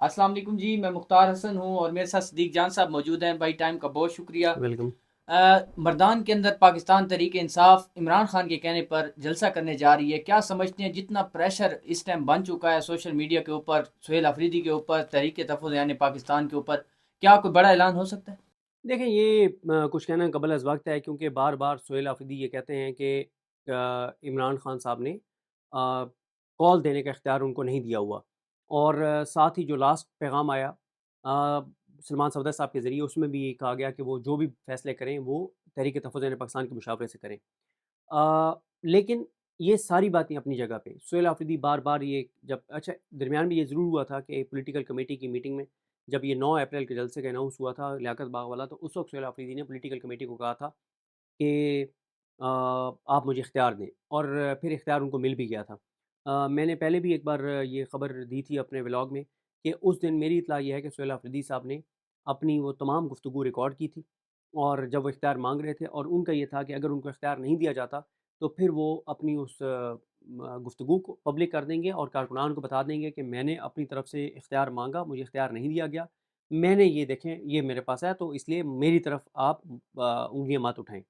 अस्सलाम वालेकुम जी। मैं मुख्तार हसन हूँ और मेरे साथ सदीक जान साहब मौजूद हैं। भाई टाइम का बहुत शुक्रिया। वेलकम। मर्दान के अंदर पाकिस्तान तहरीक इंसाफ इमरान खान के कहने पर जलसा करने जा रही है। क्या समझते हैं जितना प्रेशर इस टाइम बन चुका है सोशल मीडिया के ऊपर, सुहेल अफरीदी के ऊपर, तहरीक तहफ़्फ़ुज़ यानी पाकिस्तान के ऊपर, क्या कोई बड़ा ऐलान हो सकता है? देखें ये कुछ कहना कबल अज़ वक़्त है क्योंकि बार-बार सोहेल आफ़रीदी ये कहते हैं कि इमरान खान साहब ने कॉल देने का इख्तियार उनको नहीं दिया हुआ और साथ ही जो लास्ट पैगाम आया सलमान सफदर साहब के ज़रिए उसमें भी ये कहा गया कि वो जो भी फ़ैसले करें वो तहरीक तहफ़्फ़ुज़ यानी पाकिस्तान के मुशावरे से करें। लेकिन ये सारी बातें अपनी जगह पे। सोहेल आफ़रीदी बार-बार ये जब अच्छा दरमियान में ये ज़रूर हुआ था कि पॉलिटिकल कमेटी की मीटिंग में जब ये 9 अप्रैल के जलसे का अनाउंस हुआ था लियाकत बाग वाला, तो उस वक़्त सोहेल आफ़रीदी ने पॉलिटिकल कमेटी को कहा था कि आप मुझे इख्तियार दें और फिर इख्तियार उनको मिल भी गया था। मैंने पहले भी एक बार ये ख़बर दी थी अपने व्लॉग में कि उस दिन मेरी इत्तला ये है कि सोहेल आफ़रीदी साहब ने अपनी वो तमाम गुफ्तगू रिकॉर्ड की थी और जब वो इख्तियार माँग रहे थे और उनका ये था कि अगर उनको इख्तियार नहीं दिया जाता तो फिर वो अपनी उस गुफ्तगू को पब्लिक कर देंगे और कारकुनान को बता देंगे कि मैंने अपनी तरफ से इख्तियार माँगा, मुझे इख्तियार नहीं दिया गया। मैंने ये देखें ये मेरे पास है तो इसलिए मेरी तरफ आप उँगलियाँ मत उठाएँ।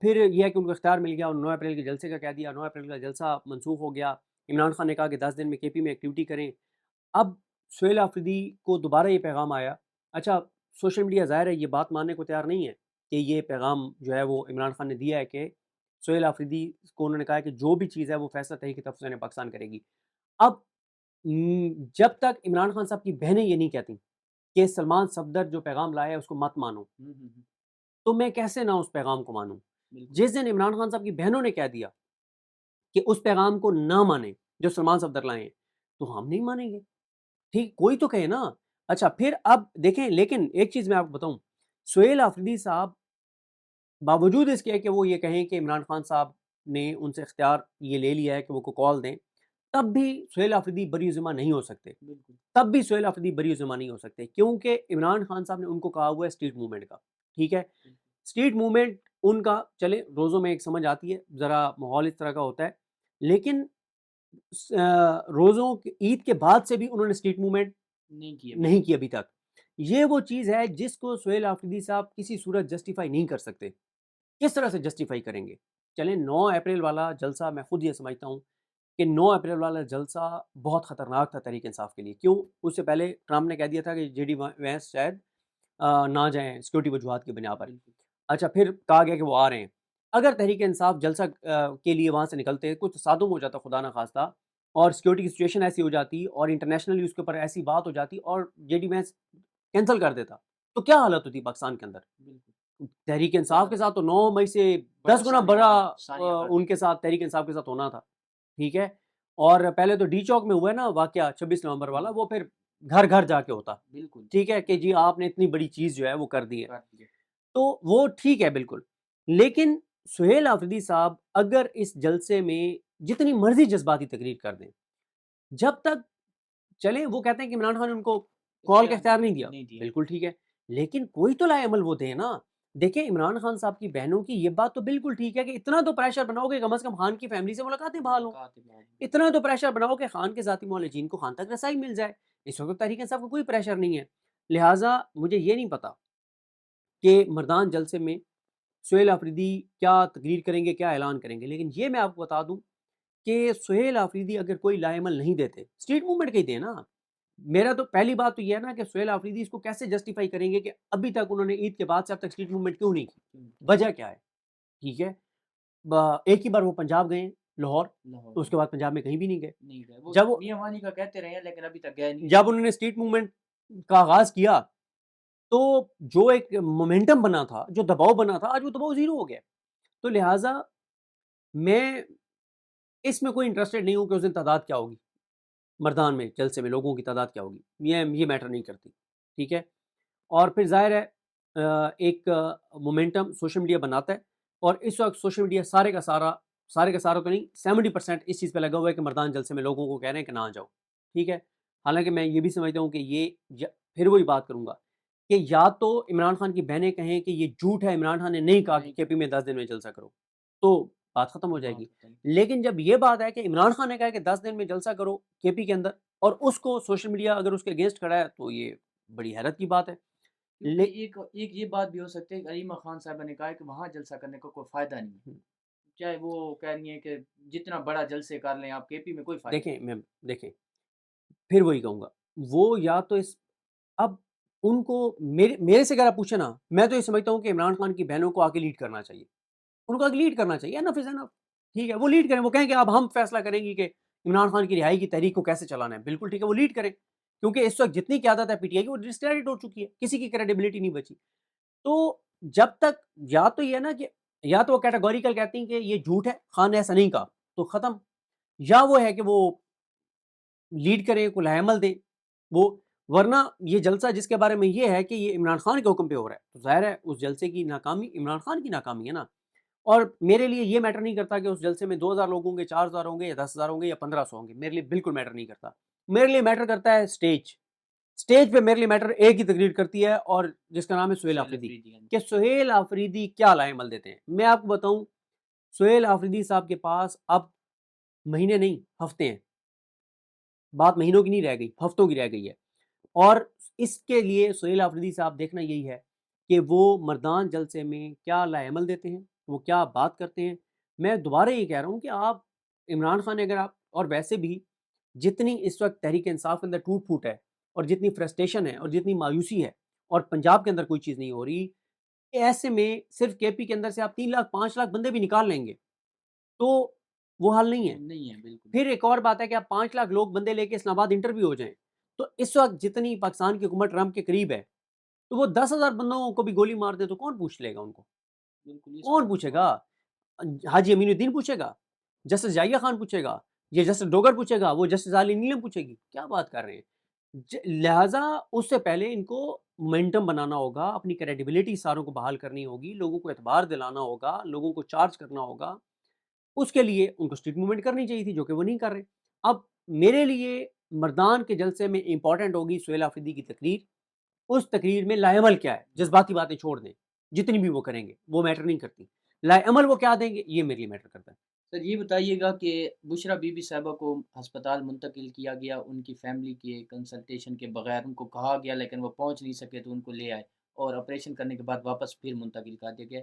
फिर ये है कि उनको इख्तियार मिल गया और 9 अप्रैल के जलसे का कह दिया, 9 अप्रैल का जलसा मनसूख हो गया। इमरान खान ने कहा कि 10 दिन में केपी में एक्टिविटी करें। अब सोहेल आफ़रीदी को दोबारा ये पैगाम आया। अच्छा, सोशल मीडिया ज़ाहिर है ये बात मानने को तैयार नहीं है कि ये पैगाम जो है वो इमरान खान ने दिया है कि सोहेल आफ़रीदी को उन्होंने कहा है कि जो भी चीज़ है वो फ़ैसला तहरीक तहफ़्फ़ुज़ पाकिस्तान करेगी। अब जब तक इमरान खान साहब की बहनें ये नहीं कहती कि सलमान सफदर जो पैगाम लाया है उसको मत मानो, तो मैं कैसे ना उस पैगाम को मानूँ? बिल्कुल। जिस दिन इमरान खान साहब की बहनों ने कह दिया कि उस पैगाम को ना मानें, जो सलमान सफदर लाए हैं, तो हम नहीं मानेंगे। ठीक, कोई तो कहे ना। अच्छा फिर अब देखें लेकिन एक चीज़ मैं आपको बताऊँ, सोहेल आफ़रीदी साहब बावजूद इसके कि वो ये कहें कि इमरान खान साहब ने उनसे इख्तियार ये ले लिया है कि वो को कॉल दें, तब भी सोहेल आफ़रीदी बरी-ज़िम्मा नहीं हो सकते। बिल्कुल। तब भी सोहेल आफ़रीदी बरी-ज़िम्मा नहीं हो सकते क्योंकि इमरान खान साहब ने उनको कहा हुआ है स्ट्रीट मूवमेंट का, ठीक है? स्ट्रीट मूवमेंट उनका चले रोज़ों में एक समझ आती है, ज़रा माहौल इस तरह का होता है। लेकिन रोज़ों की ईद के बाद से भी उन्होंने स्ट्रीट मूवमेंट नहीं किया नहीं बिल्कुल। की अभी तक। ये वो चीज़ है जिसको सोहेल आफ़रीदी साहब किसी सूरत जस्टिफ़ाई नहीं कर सकते। किस तरह से जस्टिफ़ाई करेंगे? चलें 9 अप्रैल वाला जलसा मैं खुद ये समझता हूँ कि 9 अप्रैल वाला जलसा बहुत ख़तरनाक था तहरीक इंसाफ के लिए। क्यों? उससे पहले ट्रंप ने कह दिया था कि जेडी वैंस शायद ना जाएँ सिक्योरिटी वजूहात की बिना पर। बिल्कुल। अच्छा फिर कहा गया कि वो आ रहे हैं। अगर तहरीक इंसाफ जलसा के लिए वहाँ से निकलते, कुछ तसादुम हो जाता खुदा ना ख़ास्ता और सिक्योरिटी की सिचुएशन ऐसी हो जाती और इंटरनेशनली उसके ऊपर ऐसी बात हो जाती और जेडी वैंस कैंसल कर देता, तो क्या हालत होती पाकिस्तान के अंदर? बिल्कुल। तहरीक इंसाफ ब- के साथ तो 9 मई से बड़ा 10 गुना सानिया बड़ा सानिया कर उनके देते। साथ तहरीक इंसाफ के साथ होना था, ठीक है? और पहले तो डी चौक में हुआ है ना वाक़या 26 नवंबर वाला, हम्म, वो फिर घर-घर जाके होता, बिल्कुल। ठीक है? कि जी आपने इतनी बड़ी चीज़ जो है वो कर दी है। कर दिया। तो वो ठीक है बिल्कुल। लेकिन सुहेल आफ़रीदी साहब अगर इस जलसे में जितनी मर्ज़ी जज़्बाती तकरीर कर दें, जब तक चलें वो कहते हैं कि इमरान खान ने उनको कॉल का इख्तियार इख्तियार नहीं दिया, नहीं दिया। बिल्कुल ठीक है। लेकिन कोई तो लाए अमल वो दें ना। देखिए इमरान खान साहब की बहनों की ये बात तो बिल्कुल ठीक है कि इतना तो प्रेशर बनाओ कि कम से कम खान की फैमिली से मुलाकातें बहाल हों। मुलाकात बाद में। इतना तो प्रेशर बनाओ कि खान के ज़ाती मोहल्लजीन को खान तक रसाई मिल जाए। इस वक़्त तहरीक इंसाफ को कोई प्रेशर नहीं है। लिहाज़ा मुझे ये नहीं पता कि मर्दान जलसे में सुहेल आफ़रीदी क्या तकरीर करेंगे, क्या ऐलान करेंगे। लेकिन ये मैं आपको बता दूँ कि सुहेल आफ़रीदी अगर कोई लाएमल नहीं देते, स्ट्रीट मूवमेंट का ही दें ना। मेरा तो पहली बात तो ये है ना कि सुहेल आफ़रीदी इसको कैसे जस्टिफ़ाई करेंगे कि अभी तक उन्होंने ईद के बाद से अब तक स्ट्रीट मूवमेंट क्यों नहीं की? वजह क्या है? ठीक है? एक ही बार वो पंजाब गए, लाहौर, लाहौर उसके में बाद पंजाब में कहीं भी नहीं गए। नहीं गए वो। जब वो मियां वानी का कहते रहे हैं लेकिन अभी तक गए नहीं। जब उन्होंने स्ट्रीट मूवमेंट का आगाज़ किया, तो जो एक मोमेंटम बना था, जो दबाव बना था, आज वो दबाव ज़ीरो हो गया है। तो लिहाज़ा मैं इसमें कोई इंटरेस्टेड नहीं हूँ कि उस दिन तादाद क्या होगी, मर्दान में, जलसे में लोगों की तादाद क्या होगी, ये मैटर नहीं करती, ठीक है? और फिर ज़ाहिर है एक मोमेंटम सोशल मीडिया बनाता है और इस वक़्त सोशल मीडिया सारे का सारा तो नहीं 70% इस चीज़ पे लगा हुआ है कि मर्दान जलसे में लोगों को कह रहे हैं कि ना जाओ, ठीक है? हालाँकि मैं ये भी समझता हूँ कि ये य फिर वही बात करूँगा कि या तो इमरान खान की बहनें कहें कि ये झूठ है, इमरान खान ने नहीं कहा कि नहीं केपी में 10 दिन में जलसा करो, तो बात ख़त्म हो बात जाएगी। खत्म। लेकिन जब ये बात है कि इमरान खान ने कहा है कि 10 दिन में जलसा करो केपी के अंदर और उसको सोशल मीडिया अगर उसके अगेंस्ट खड़ा है तो ये बड़ी हैरत की बात है। क्योंकि ले एक एक ये बात भी हो सकती है कि अलीमा खान साहिबा ने कहा है कि वहाँ जलसा करने का कोई फ़ायदा नहीं है। हुँ, चाहे वो कह रही हैं कि जितना बड़ा जलसे कर लें आप, केपी में कोई फ़ायदा नहीं। देखें, फिर वही कहूँगा, वो या तो इस अब उनको मेरे मेरे से अगर आप पूछे ना, मैं तो ये समझता हूँ कि इमरान खान की बहनों को आके लीड करना चाहिए। उनको आगे लीड करना चाहिए, एनफ इज़ एनफ। ठीक है, वो लीड करें, वो कहें कि अब हम फैसला करेंगे कि इमरान खान की रिहाई की तहरीक को कैसे चलाना है। बिल्कुल ठीक है, वो लीड करें। क्योंकि इस वक़्त जितनी क़यादत है पीटीआई की वो डिस्क्रेडिट हो चुकी है, किसी की क्रेडिबिलिटी नहीं बची। तो जब तक या तो ये है ना कि या तो वो कैटेगोरिकल कहती हैं कि ये झूठ है, खान ने ऐसा नहीं कहा, तो खत्म। या वो है कि वो लीड करें, कोई लाहेमल दें, वो वरना ये जलसा जिसके बारे में ये है कि ये इमरान खान के हुक्म पे हो रहा है, तो ज़ाहिर है उस जलसे की नाकामी इमरान खान की नाकामी है ना। और मेरे लिए ये मैटर नहीं करता कि उस जलसे में 2000 लोग होंगे, 4000 होंगे या 10,000 होंगे या 1500 होंगे, मेरे लिए बिल्कुल मैटर नहीं करता। मेरे लिए मैटर करता है स्टेज। स्टेज पे मेरे लिए मैटर एक ही तकरीर करती है और जिसका नाम है सुहेल सोहेल आफरीदी, अफरीदी, हाँ जी। कि सुहेल आफरीदी क्या लाएमल देते हैं। मैं आपको बताऊं, सुहेल आफरीदी साहब के पास अब महीने नहीं हफ्ते हैं, बात महीनों की नहीं रह गई, हफ्तों की रह गई है। और इसके लिए सुहेल आफरीदी साहब देखना यही है कि वो मर्दान जलसे में क्या लाएमल देते हैं, वो क्या बात करते हैं। मैं दोबारा ये कह रहा हूँ कि आप इमरान खान अगर आप और वैसे भी जितनी इस वक्त तहरीक इंसाफ के अंदर टूट फूट है और जितनी फ्रस्ट्रेशन है और जितनी मायूसी है और पंजाब के अंदर कोई चीज़ नहीं हो रही, ऐसे में सिर्फ केपी के अंदर से आप 3 लाख 5 लाख बंदे भी निकाल लेंगे तो वो हल नहीं वो है। नहीं है, बिल्कुल। फिर एक और बात है कि आप 5 लाख लोग बंदे लेके इस्लामाबाद इंटरव्यू हो जाएँ, तो इस वक़्त जितनी पाकिस्तान की हुकूमत ट्रंप के करीब है, तो वो 10,000 बंदों को भी गोली मार दे तो कौन पूछ लेगा उनको? बिल्कुल, इस कौन बात को पूछेगा? हाजी अमीनुद्दीन पूछेगा? जस्टिस जाहिया खान पूछेगा? या जस्टिस डोगर पूछेगा? वो जस्टिस आली नीलम पूछेगी? क्या बात कर रहे हैं? लिहाज़ा उससे पहले इनको मोमेंटम बनाना होगा, अपनी क्रेडिबिलिटी सारों को बहाल करनी होगी, लोगों को एतबार दिलाना होगा, लोगों को चार्ज करना होगा। उसके लिए उनको स्ट्रीट मूवमेंट करनी चाहिए थी, जो कि वो नहीं कर रहे। अब मेरे लिए मर्दान के जलसे में इम्पोर्टेंट होगी सुहेल आफरीदी की तकरीर। उस तकरीर में लाएमल क्या है? जज़्बाती बातें छोड़ दें, जितनी भी वो करेंगे, वो मैटर नहीं करती। लाएमल वो क्या देंगे, ये मेरे लिए मैटर करता है। सर ये बताइएगा कि बुशरा बीबी साहिबा को अस्पताल मुंतकिल किया गया, उनकी फैमिली के कंसल्टेशन के बगैर उनको कहा गया लेकिन वो पहुंच नहीं सके तो उनको ले आए और ऑपरेशन करने के बाद वापस फिर मुंतकिल कर दिया गया।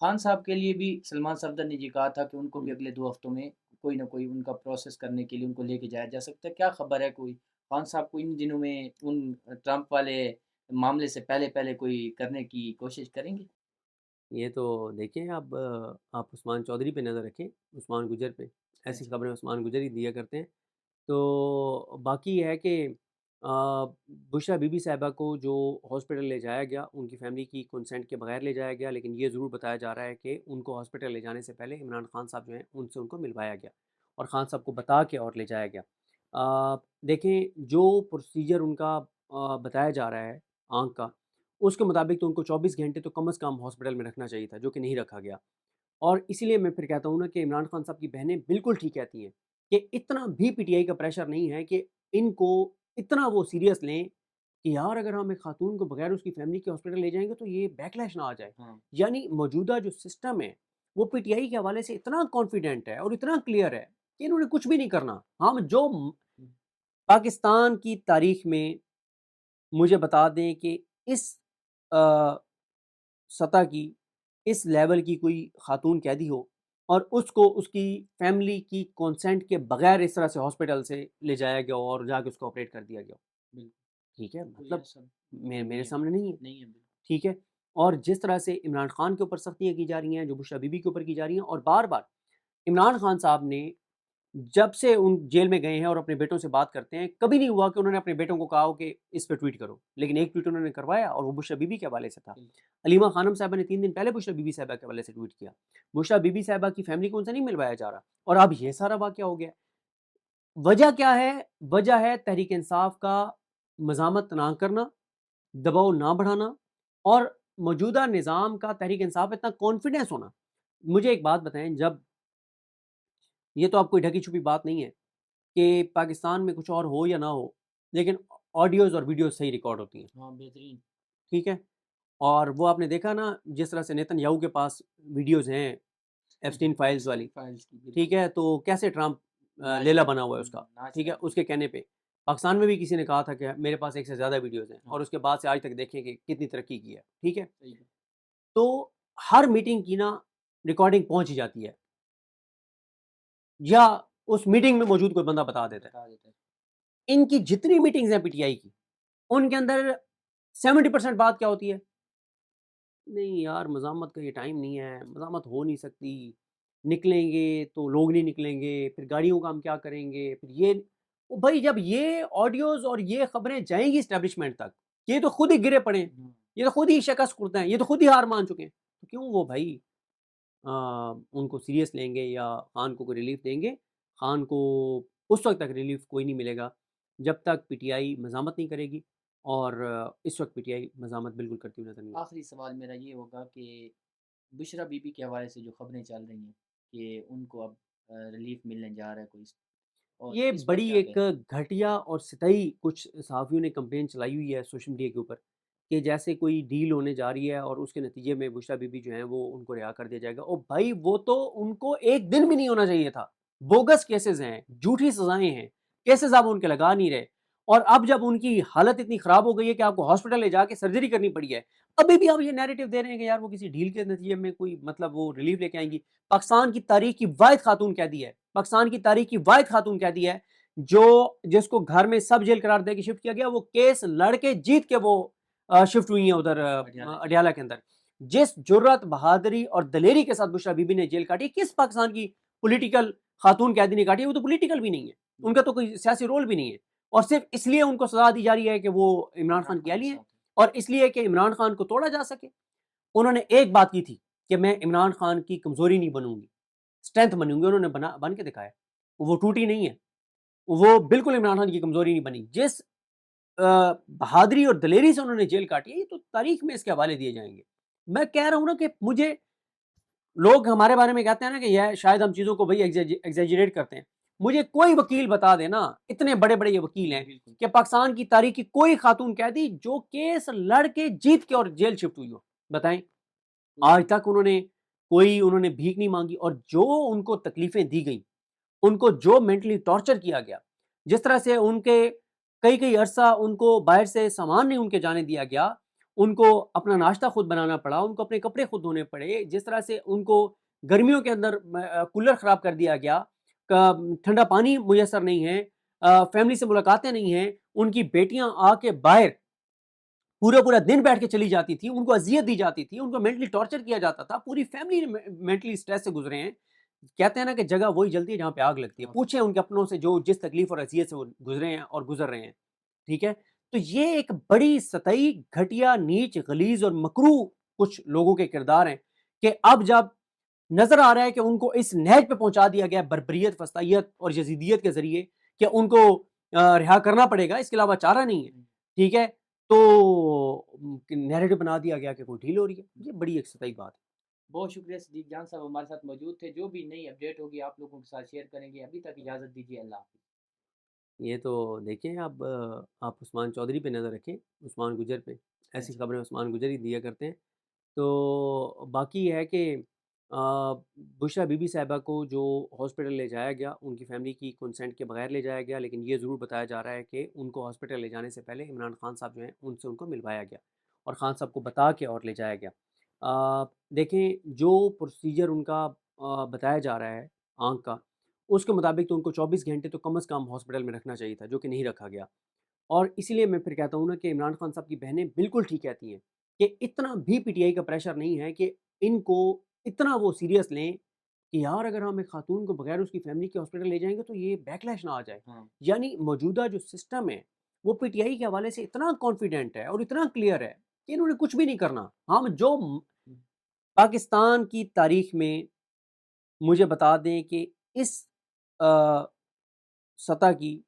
खान साहब के लिए भी सलमान सफदर ने ये कहा था कि उनको भी हुँ। अगले 2 हफ्तों में कोई ना कोई उनका प्रोसेस करने के लिए उनको लेके जाया जा सकता है। क्या खबर है कोई खान साहब को इन दिनों में उन ट्रंप वाले मामले से पहले-पहले कोई करने की कोशिश करेंगे? ये तो देखिए अब आप उस्मान चौधरी पे नज़र रखें, उस्मान गुजर पे। ऐसी अच्छा। खबरें उस्मान गुजर ही दिया करते हैं। तो बाकी ये है कि अ, बुशरा बीबी साहिबा को जो हॉस्पिटल ले जाया गया, उनकी फ़ैमिली की कंसेंट के बगैर ले जाया गया, लेकिन ये ज़रूर बताया जा रहा है कि उनको हॉस्पिटल ले जाने से पहले इमरान खान साहब जो हैं, उनसे उनको मिलवाया गया और खान साहब को बता के और ले जाया गया। देखें जो प्रोसीजर उनका बताया जा रहा है आँख का, उसके मुताबिक तो उनको 24 घंटे तो कम से कम हॉस्पिटल में रखना चाहिए था, जो कि नहीं रखा गया। और इसीलिए मैं फिर कहता हूँ ना कि इमरान खान साहब की बहनें बिल्कुल ठीक कहती हैं कि इतना भी पीटीआई का प्रेशर नहीं है कि इनको इतना वो सीरियस लें कि यार अगर हम एक खातून को बगैर उसकी फैमिली के हॉस्पिटल ले जाएंगे तो ये बैकलैश ना आ जाए। हाँ। यानी मौजूदा जो सिस्टम है वो पीटीआई के हवाले से इतना कॉन्फिडेंट है और इतना क्लियर है कि इन्होंने कुछ भी नहीं करना। हम जो पाकिस्तान की तारीख में मुझे बता दें कि इस अ, सतह की, इस लेवल की कोई खातून कैदी हो और उसको उसकी फैमिली की कंसेंट के बगैर इस तरह से हॉस्पिटल से ले जाया गया हो और जाके उसको ऑपरेट कर दिया गया हो। बिल्कुल, ठीक है, कोई मतलब ऐसा मेरे नहीं है, सामने नहीं है। नहीं है बिल्कुल। ठीक है? और जिस तरह से इमरान खान के ऊपर सख्तियाँ की जा रही हैं, जो बुशरा बीबी के ऊपर की जा रही हैं और बार-बार इमरान खान साहब ने जब से उन जेल में गए हैं और अपने बेटों से बात करते हैं, कभी नहीं हुआ कि उन्होंने अपने बेटों को कहा हो कि इस पे ट्वीट करो। लेकिन एक ट्वीट उन्होंने करवाया और वो बुशरा बीबी के हवाले से था। बिल्कुल। अलीमा खानम साहिबा ने 3 दिन पहले बुशरा बीबी साहिबा के हवाले से ट्वीट किया। बुशरा बीबी साहिबा की फैमिली को उनसे नहीं मिलवाया जा रहा और अब ये सारा वाक़या हो गया। वजह क्या है? वजह है तहरीक इंसाफ का मज़ामत ना करना, दबाव ना बढ़ाना और मौजूदा निज़ाम का तहरीक इंसाफ इतना कॉन्फिडेंस होना। मुझे एक बात बताएँ, जब ये तो अब कोई ढकी-छुपी बात नहीं है कि पाकिस्तान में कुछ और हो या ना हो, लेकिन ऑडियोज़ और वीडियोज़ सही रिकॉर्ड होती हैं, हाँ, बेहतरीन। ठीक है? और वो आपने देखा ना जिस तरह से नेतन्याहू के पास वीडियोज़ हैं एप्स्टीन फाइल्स एप्स्टीन वाली, फाइल्स की ठीक बिल्कुल। है? तो कैसे ट्रम्प नाच लेला रहे बना थे, हुआ है उसका, नाच ठीक है? रहे थे। उसके कहने पे। पाकिस्तान में भी किसी ने कहा था कि मेरे पास एक से ज़्यादा वीडियोज़ हैं, हाँ। और उसके बाद से आज तक देखें कि कितनी तरक्की की है, ठीक है? सही है। तो हर मीटिंग की ना रिकॉर्डिंग पहुँच ही जाती है, या उस मीटिंग में मौजूद कोई बंदा बता देता है। बता देते हैं। इनकी जितनी मीटिंग्स हैं पीटीआई की, उनके अंदर 70% बात क्या होती है? नहीं यार, मज़ामत का ये टाइम नहीं है, मज़ामत हो नहीं सकती, निकलेंगे तो लोग नहीं निकलेंगे, फिर गाड़ियों का हम क्या करेंगे? फिर ये ओ भाई, जब ये ऑडियोज़ और ये खबरें जाएँगी एस्टेब्लिशमेंट तक, ये तो खुद ही गिरे पड़े हैं, हुँ। ये तो खुद ही शिकस्त खुर्द हैं, ये तो खुद ही हार मान चुके हैं। तो क्यों वो भाई अ, उनको सीरियस लेंगे या खान को कोई रिलीफ़ देंगे? खान को उस वक़्त तक रिलीफ़ कोई नहीं मिलेगा, जब तक पीटीआई मज़ामत नहीं करेगी, और इस वक़्त पीटीआई मज़ामत बिल्कुल करती हुई नज़र नहीं आ आखिरी सवाल मेरा ये होगा कि बुशरा बीबी के हवाले से जो खबरें चल रही हैं कि उनको अब रिलीफ मिलने जा रहा है कोई, और ये इस पर बड़ी क्या एक कहते हैं? घटिया और सतही कुछ सहाफ़ियों ने कैंपेन चलाई हुई है सोशल मीडिया के ऊपर, कि जैसे कोई डील होने जा रही है और उसके नतीजे में बुशरा बीबी जो हैं वो उनको रिहा कर दिया जाएगा। ओ भाई, वो तो उनको 1 दिन भी नहीं होना चाहिए था। बोगस केसेज़ हैं, झूठी सज़ाएँ हैं, केसेज़ आप उनके लगा नहीं रहे, और अब जब उनकी हालत इतनी ख़राब हो गई है कि आपको हॉस्पिटल ले जाके सर्जरी करनी पड़ी है, अभी भी आप ये नैरेटिव दे रहे हैं कि यार वो किसी डील के नतीजे में कोई मतलब वो रिलीफ़ लेके आएँगी। पाकिस्तान की तारीख़ की वाहिद खातून कैदी है, पाकिस्तान की तारीख़ की वाहिद खातून कैदी है, जो जिसको घर में सब जेल करार देके शिफ्ट किया गया, वो केस लड़के जीत के वो शिफ्ट हुई हैं उधर अडियाला जेल। अडियाला के अंदर। जिस जुर्रत, बहादुरी और दलेरी के साथ बुशरा बीबी ने जेल काटी, किस पाकिस्तान की पॉलिटिकल खातून कैदी ने काटी है? वो तो पॉलिटिकल भी नहीं है, उनका तो कोई सियासी रोल भी नहीं है, और सिर्फ़ इसलिए उनको सज़ा दी जा रही है कि वो इमरान इमरान खान की खान के अहली हैं, साथ है। और इसलिए कि इमरान खान को तोड़ा जा सके। उन्होंने एक बात की थी कि मैं इमरान खान की कमज़ोरी नहीं बनूँगी, स्ट्रेंथ बनूँगी, उन्होंने बन के दिखाया। वो टूटी नहीं है। वो बिल्कुल इमरान खान की कमज़ोरी नहीं बनी। जिस बहादुरी और दलेरी से उन्होंने जेल काटी है, ये तो तारीख में इसके हवाले दिए जाएँगे। मैं कह रहा हूँ ना कि मुझे लोग हमारे बारे में कहते हैं ना कि यह शायद हम चीज़ों को भई एक्ज़ैजरेट करते हैं। मुझे कोई वकील बता दे ना, इतने बड़े-बड़े ये वकील हैं, बिल्कुल। कि पाकिस्तान की तारीख की कोई खातून कैदी जो केस लड़ के जीत के और जेल शिफ्ट हुई हो, बताएँ? कोई आज नहीं। तक उन्होंने भीख नहीं माँगी, और जो उनको तकलीफ़ें दी गईं, उनको जो मेंटली टॉर्चर किया गया, जिस तरह से उनके कई-कई अरसा उनको बाहर से सामान नहीं उनके जाने दिया गया, उनको अपना नाश्ता खुद बनाना पड़ा, उनको अपने कपड़े खुद धोने पड़े, जिस तरह से उनको गर्मियों के अंदर कूलर ख़राब कर दिया गया, ठंडा पानी मुयस्सर नहीं है, फैमिली से मुलाकातें नहीं हैं, उनकी बेटियाँ आके बाहर पूरा-पूरा दिन बैठ के चली जाती थी, उनको अज़ियत दी जाती थी, उनको मेंटली टॉर्चर किया जाता था, पूरी फैमिली मेंटली स्ट्रेस से गुज़रे हैं। कहते हैं ना कि जगह वही जलती है जहाँ पे आग लगती है। हाँ। पूछें उनके अपनों से जो जिस तकलीफ़ और अज़ियत से वो गुज़रे हैं और गुज़र रहे हैं, ठीक है? तो ये एक बड़ी सतही, घटिया, नीच, गलीज़ और मकरूह कुछ लोगों के किरदार हैं, कि अब जब नज़र आ रहा है कि उनको इस नहज पे पहुँचा दिया गया है बर्बरियत, फस्तायत और यज़ीदियत के ज़रिए, कि उनको रिहा करना पड़ेगा, इसके अलावा चारा नहीं है, हुँ। ठीक है? तो नैरेटिव बना दिया गया कि कोई ढील हो रही है। ये बड़ी एक सतही बात है। बहुत शुक्रिया सिद्दीक जान साहब हमारे साथ मौजूद थे। जो भी नई अपडेट होगी आप लोगों के साथ शेयर करेंगे। अभी तक इजाज़त दीजिए। अल्लाह हाफ़िज़। ये तो देखें, अब आप उस्मान चौधरी पे नज़र रखें, उस्मान गुजर पे। ऐसी अच्छा। खबरें उस्मान गुजर ही दिया करते हैं। तो बाकी ये है कि बुशरा बीबी साहिबा को जो हॉस्पिटल ले जाया गया, उनकी फ़ैमिली की कंसेंट के बगैर ले जाया गया, लेकिन ये ज़रूर बताया जा रहा है कि उनको हॉस्पिटल ले जाने से पहले इमरान खान साहब जो हैं, उनसे उनको मिलवाया गया, और खान साहब को बता के और ले जाया गया। देखें, जो प्रोसीजर उनका बताया जा रहा है आँख का, उसके मुताबिक तो उनको 24 घंटे तो कम से कम हॉस्पिटल में रखना चाहिए था, जो कि नहीं रखा गया। और इसीलिए मैं फिर कहता हूँ ना कि इमरान खान साहब की बहनें बिल्कुल ठीक कहती हैं, कि इतना भी पीटीआई का प्रेशर नहीं है कि इनको इतना वो सीरियस लें कि यार अगर हम एक खातून को बगैर उसकी फैमिली के हॉस्पिटल ले जाएँगे तो ये बैकलैश ना आ जाए। हाँ। यानी मौजूदा जो सिस्टम है, वो पीटीआई के हवाले से इतना कॉन्फिडेंट है और इतना क्लियर है कि इन्होंने कुछ भी नहीं करना। हम जो हुँ। पाकिस्तान की तारीख में मुझे बता दें कि इस अ, सतह की,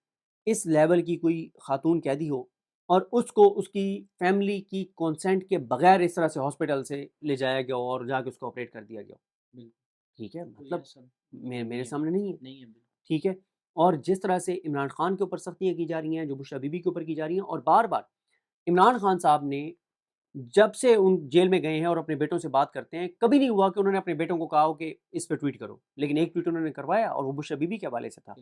इस लेवल की कोई खातून कैदी हो और उसको उसकी फैमिली की कंसेंट के बगैर इस तरह से हॉस्पिटल से ले जाया गया हो और जाके उसको ऑपरेट कर दिया गया हो, बिल्कुल। ठीक है? तो ये मतलब सब मेरे नहीं है। सामने नहीं है, नहीं है बिल्कुल। ठीक है? और जिस तरह से इमरान खान के ऊपर सख्तियाँ की जा रही हैं, जो बुशरा बीबी के ऊपर की जा रही हैं, और बार-बार इमरान खान साहब ने जब से उन जेल में गए हैं और अपने बेटों से बात करते हैं, कभी नहीं हुआ कि उन्होंने अपने बेटों को कहा हो कि इस पे ट्वीट करो। लेकिन एक ट्वीट उन्होंने करवाया और वो बुशरा बीबी के हवाले से था।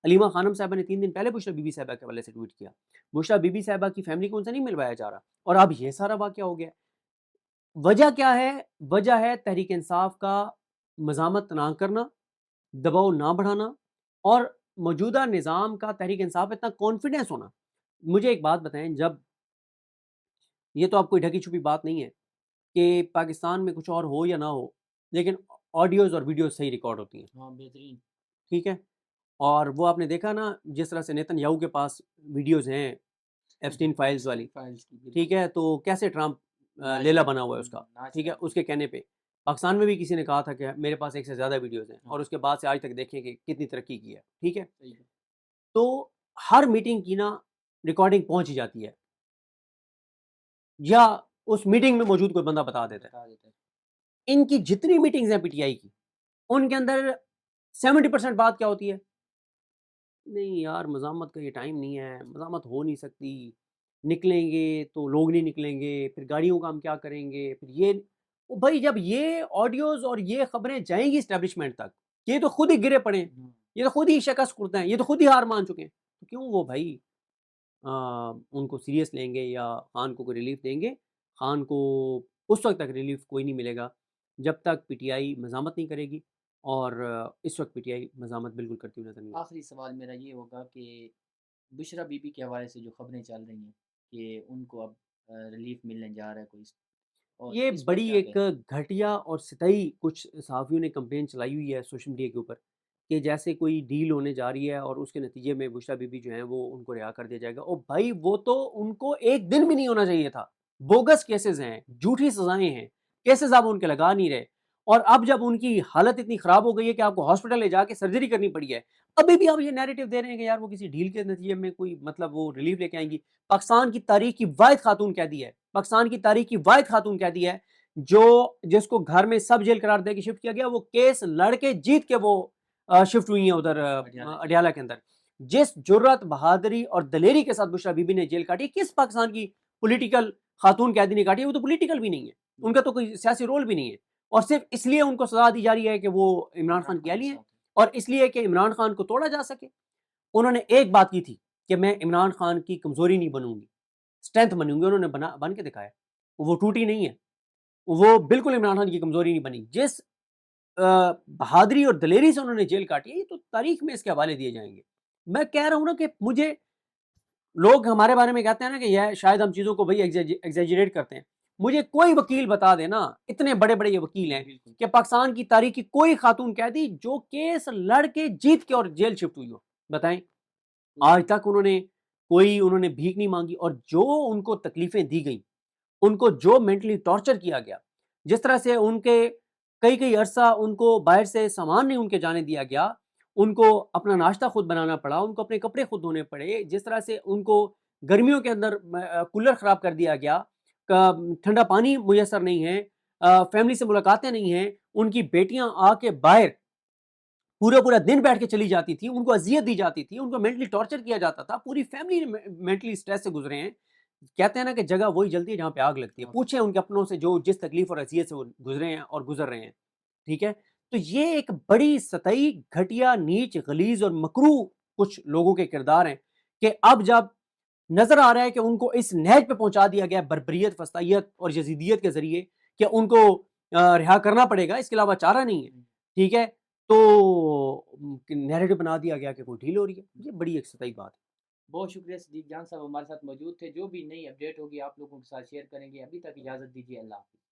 अलीमा खानम साहिबा ने 3 दिन पहले बुशरा बीबी साहिबा के हवाले से ट्वीट किया। बुशरा बीबी साहिबा की फैमिली को उनसे नहीं मिलवाया जा रहा और अब ये सारा वाक़या हो गया। वजह क्या है? वजह है तहरीक इंसाफ का मज़ामत ना करना, दबाव ना बढ़ाना और मौजूदा निज़ाम का तहरीक इंसाफ इतना कॉन्फिडेंस होना। मुझे एक बात बताएँ, जब ये तो अब कोई ढकी-छुपी बात नहीं है कि पाकिस्तान में कुछ और हो या ना हो, लेकिन ऑडियोज़ और वीडियोज़ सही रिकॉर्ड होती हैं, हाँ, बेहतरीन। ठीक है? और वो आपने देखा ना, जिस तरह से नेतन्याहू के पास वीडियोज़ हैं एप्स्टीन फाइल्स एप्स्टीन वाली, फाइल्स की, ठीक बिल्कुल। है? तो कैसे ट्रम्प नाच लेला रहा बना था। हुआ है उसका, नाच ठीक है? रहा था। उसके कहने पे। पाकिस्तान में भी किसी ने कहा था कि मेरे पास 1 से ज़्यादा वीडियोज़ हैं हाँ, और उसके बाद से आज तक देखें कि कितनी तरक्की की है, ठीक है? सही है। तो हर मीटिंग की ना रिकॉर्डिंग पहुँच ही जाती है या उस मीटिंग में मौजूद कोई बंदा बता देता है। बता देता है। इनकी जितनी मीटिंग्स हैं पीटीआई की, उनके अंदर 70% बात क्या होती है? नहीं यार, मज़ामत का ये टाइम नहीं है, मज़ामत हो नहीं सकती, निकलेंगे तो लोग नहीं निकलेंगे, फिर गाड़ियों का हम क्या करेंगे? फिर ये ओ भाई, जब ये ऑडियोज़ और ये खबरें जाएँगी एस्टेब्लिशमेंट तक, ये तो खुद ही गिरे पड़े हैं, हुँ, ये तो खुद ही शिकस्त खुर्द हैं, ये तो खुद ही हार मान चुके हैं। तो क्यों वो भाई अ, उनको सीरियस लेंगे या खान को कोई रिलीफ़ देंगे? खान को उस वक़्त तक रिलीफ़ कोई नहीं मिलेगा, जब तक पीटीआई मज़ामत नहीं करेगी और इस वक़्त पीटीआई मज़ामत बिल्कुल करती हुई नज़र नहीं आ रही। आखिरी सवाल मेरा ये होगा कि बुशरा बीबी के हवाले से जो खबरें चल रही हैं कि उनको अब रिलीफ मिलने जा रहा है कोई, और ये इस पर बड़ी क्या एक कहते हैं? घटिया और सतई कुछ सहाफ़ियों ने कंपेन चलाई हुई है सोशल मीडिया के ऊपर कि जैसे कोई डील होने जा रही है और उसके नतीजे में बुशरा बीबी जो हैं वो उनको रिहा कर दिया जाएगा। ओ भाई, वो तो उनको 1 दिन भी नहीं होना चाहिए था। बोगस केसेज़ हैं, झूठी सज़ाएँ हैं, केसेज़ आप उनके लगा नहीं रहे और अब जब उनकी हालत इतनी ख़राब हो गई है कि आपको हॉस्पिटल ले जाके सर्जरी करनी पड़ी है, अभी भी आप ये नैरेटिव दे रहे हैं कि यार वो किसी डील के नतीजे में कोई मतलब वो रिलीफ़ लेके आएँगी। पाकिस्तान की तारीख़ की वाहिद खातून कैदी है, पाकिस्तान की तारीख़ की वाहिद खातून कैदी है, जो जिसको घर में सब जेल करार दे के शिफ्ट किया गया, वो केस लड़ के जीत के वो शिफ्ट हुई हैं उधर पटियाला जेल। अडयाला के अंदर। जिस जुर्रत, बहादुरी और दलेरी के साथ बुशरा बीबी ने जेल काटी, किस पाकिस्तान की पॉलिटिकल खातून कैदी ने काटी है? वो तो पॉलिटिकल भी नहीं है, उनका तो कोई सियासी रोल भी नहीं है और सिर्फ़ इसलिए उनको सज़ा दी जा रही है कि वो इमरान इमरान खान की खान के अहली हैं साथ है। और इसलिए कि इमरान खान को तोड़ा जा सके। उन्होंने एक बात की थी कि मैं इमरान खान की कमज़ोरी नहीं बनूँगी, स्ट्रेंथ बनूँगी, उन्होंने बन के दिखाया। वो टूटी नहीं है, वो बिल्कुल इमरान खान की कमज़ोरी नहीं बनी। जिस बहादुरी और दलेरी से उन्होंने जेल काटी है, ये तो तारीख में इसके हवाले दिए जाएँगे। मैं कह रहा हूँ ना कि मुझे लोग हमारे बारे में कहते हैं ना कि यह शायद हम चीज़ों को भई एग्ज़ैजरेट करते हैं। मुझे कोई वकील बता दे ना, इतने बड़े-बड़े ये वकील हैं बिल्कुल। कि पाकिस्तान की तारीख की कोई खातून कैदी जो केस लड़ के जीत के और जेल शिफ्ट हुई हो, बताएँ? आज तक उन्होंने भीख नहीं माँगी और जो उनको तकलीफ़ें दी गईं, उनको जो मेंटली टॉर्चर किया गया, जिस तरह से उनके कई-कई अरसा उनको बाहर से सामान नहीं उनके जाने दिया गया, उनको अपना नाश्ता खुद बनाना पड़ा, उनको अपने कपड़े खुद धोने पड़े, जिस तरह से उनको गर्मियों के अंदर कूलर ख़राब कर दिया गया, ठंडा पानी मुयस्सर नहीं है, फैमिली से मुलाकातें नहीं हैं, उनकी बेटियाँ आके बाहर पूरा-पूरा दिन बैठ के चली जाती थी, उनको अज़ियत दी जाती थी, उनको मेंटली टॉर्चर किया जाता था, पूरी फैमिली मेंटली स्ट्रेस से गुज़रे हैं। कहते हैं ना कि जगह वही जलती है जहाँ पे आग लगती है। हाँ, पूछें उनके अपनों से जो जिस तकलीफ़ और अज़ियत से वो गुज़रे हैं और गुज़र रहे हैं, ठीक है? तो ये एक बड़ी सतई, घटिया, नीच, गलीज़ और मकरूह कुछ लोगों के किरदार हैं कि अब जब नज़र आ रहा है कि उनको इस नहज पे पहुँचा दिया गया है बर्बरियत, फसाइयत और यज़ीदियत के ज़रिए कि उनको रिहा करना पड़ेगा, इसके अलावा चारा नहीं है, हुँ, ठीक है? तो नैरेटिव बना दिया गया कि कोई ढील हो रही है। ये बड़ी एक सतई बात है। बहुत शुक्रिया सदीक जान साहब हमारे साथ मौजूद थे। जो भी नई अपडेट होगी आप लोगों के साथ शेयर करेंगे। अभी तक इजाज़त दीजिए। अल्लाह हाफ़िज़।